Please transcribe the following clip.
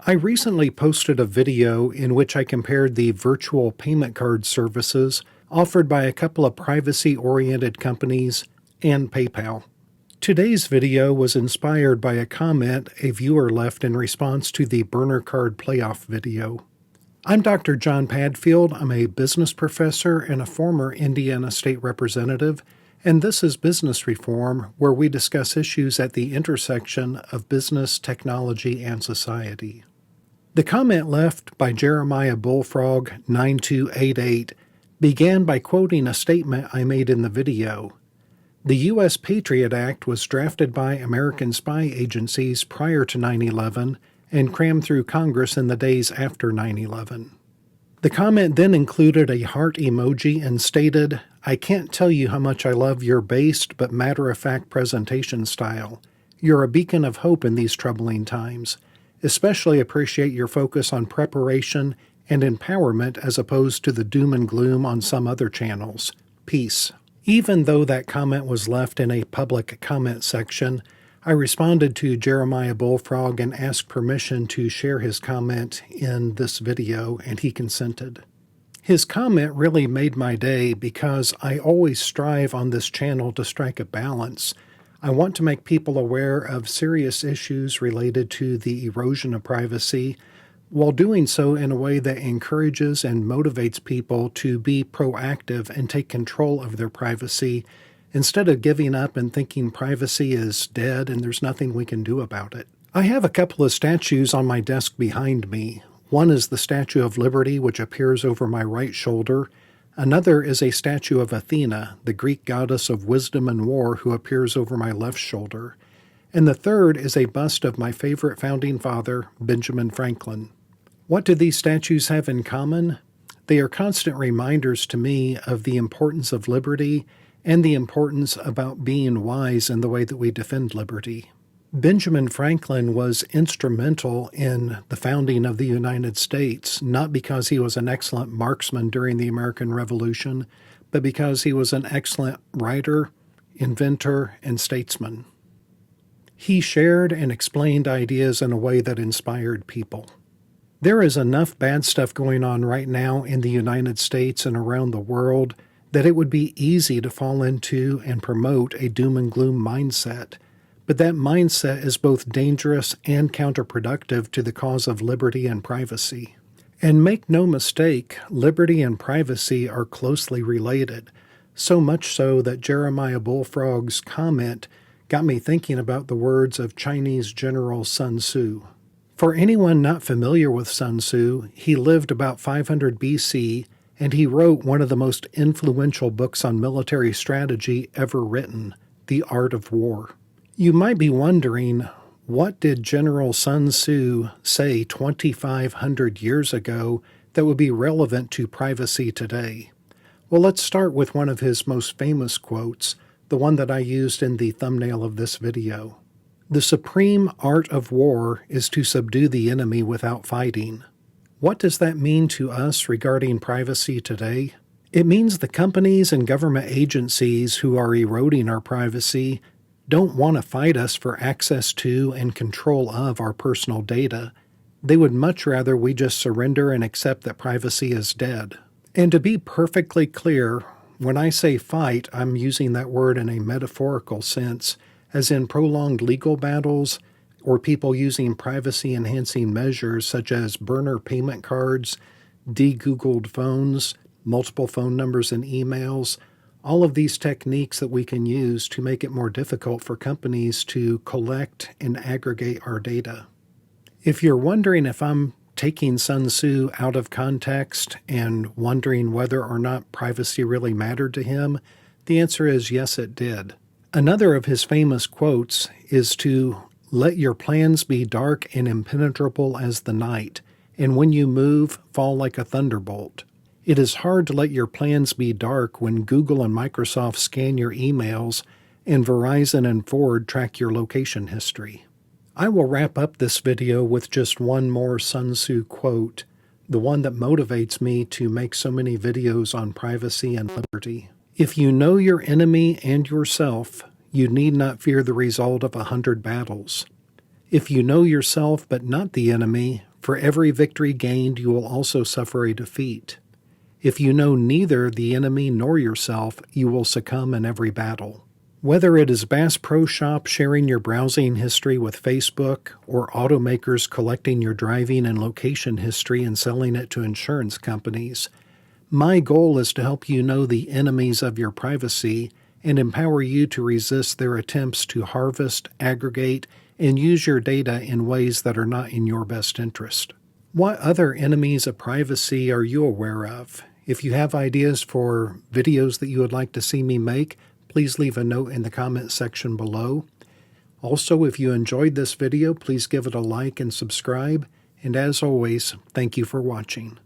I recently posted a video in which I compared the virtual payment card services offered by a couple of privacy-oriented companies and PayPal. Today's video was inspired by a comment a viewer left in response to the burner card playoff video. I'm Dr. John Padfield. I'm a business professor and a former Indiana state representative, and this is Business Reform, where we discuss issues at the intersection of business, technology, and society. The comment left by Jeremiah Bullfrog 9288 began by quoting a statement I made in the video. The U.S. Patriot Act was drafted by American spy agencies prior to 9/11 and crammed through Congress in the days after 9/11. The comment then included a heart emoji and stated, "I can't tell you how much I love your based but matter-of-fact presentation style. You're a beacon of hope in these troubling times. Especially appreciate your focus on preparation and empowerment as opposed to the doom and gloom on some other channels. Peace." Even though that comment was left in a public comment section, I responded to Jeremiah Bullfrog and asked permission to share his comment in this video, and he consented. His comment really made my day because I always strive on this channel to strike a balance. I want to make people aware of serious issues related to the erosion of privacy, while doing so in a way that encourages and motivates people to be proactive and take control of their privacy, instead of giving up and thinking privacy is dead and there's nothing we can do about it. I have a couple of statues on my desk behind me. One is the Statue of Liberty, which appears over my right shoulder. Another is a statue of Athena, the Greek goddess of wisdom and war, who appears over my left shoulder. And the third is a bust of my favorite founding father, Benjamin Franklin. What do these statues have in common? They are constant reminders to me of the importance of liberty and the importance about being wise in the way that we defend liberty. Benjamin Franklin was instrumental in the founding of the United States, not because he was an excellent marksman during the American Revolution, but because he was an excellent writer, inventor, and statesman. He shared and explained ideas in a way that inspired people. There is enough bad stuff going on right now in the United States and around the world that it would be easy to fall into and promote a doom and gloom mindset. But that mindset is both dangerous and counterproductive to the cause of liberty and privacy. And make no mistake, liberty and privacy are closely related, so much so that Jeremiah Bullfrog's comment got me thinking about the words of Chinese General Sun Tzu. For anyone not familiar with Sun Tzu, he lived about 500 BC, and he wrote one of the most influential books on military strategy ever written, The Art of War. You might be wondering, what did General Sun Tzu say 2,500 years ago that would be relevant to privacy today? Well, let's start with one of his most famous quotes, the one that I used in the thumbnail of this video. "The supreme art of war is to subdue the enemy without fighting." What does that mean to us regarding privacy today? It means the companies and government agencies who are eroding our privacy don't want to fight us for access to and control of our personal data. They would much rather we just surrender and accept that privacy is dead. And to be perfectly clear, when I say fight, I'm using that word in a metaphorical sense, as in prolonged legal battles or people using privacy-enhancing measures such as burner payment cards, de-Googled phones, multiple phone numbers and emails, all of these techniques that we can use to make it more difficult for companies to collect and aggregate our data. If you're wondering if I'm taking Sun Tzu out of context and wondering whether or not privacy really mattered to him, the answer is yes, it did. Another of his famous quotes is to let your plans be dark and impenetrable as the night, and when you move, fall like a thunderbolt. It is hard to let your plans be dark when Google and Microsoft scan your emails and Verizon and Ford track your location history. I will wrap up this video with just one more Sun Tzu quote, the one that motivates me to make so many videos on privacy and liberty. If you know your enemy and yourself, you need not fear the result of 100 battles. If you know yourself but not the enemy, For every victory gained, you will also suffer a defeat. If you know neither the enemy nor yourself, you will succumb in every battle. Whether it is Bass Pro Shop sharing your browsing history with Facebook, or automakers collecting your driving and location history and selling it to insurance companies, my goal is to help you know the enemies of your privacy and empower you to resist their attempts to harvest, aggregate, and use your data in ways that are not in your best interest. What other enemies of privacy are you aware of? If you have ideas for videos that you would like to see me make, please leave a note in the comment section below. Also, if you enjoyed this video, please give it a like and subscribe. And as always, thank you for watching.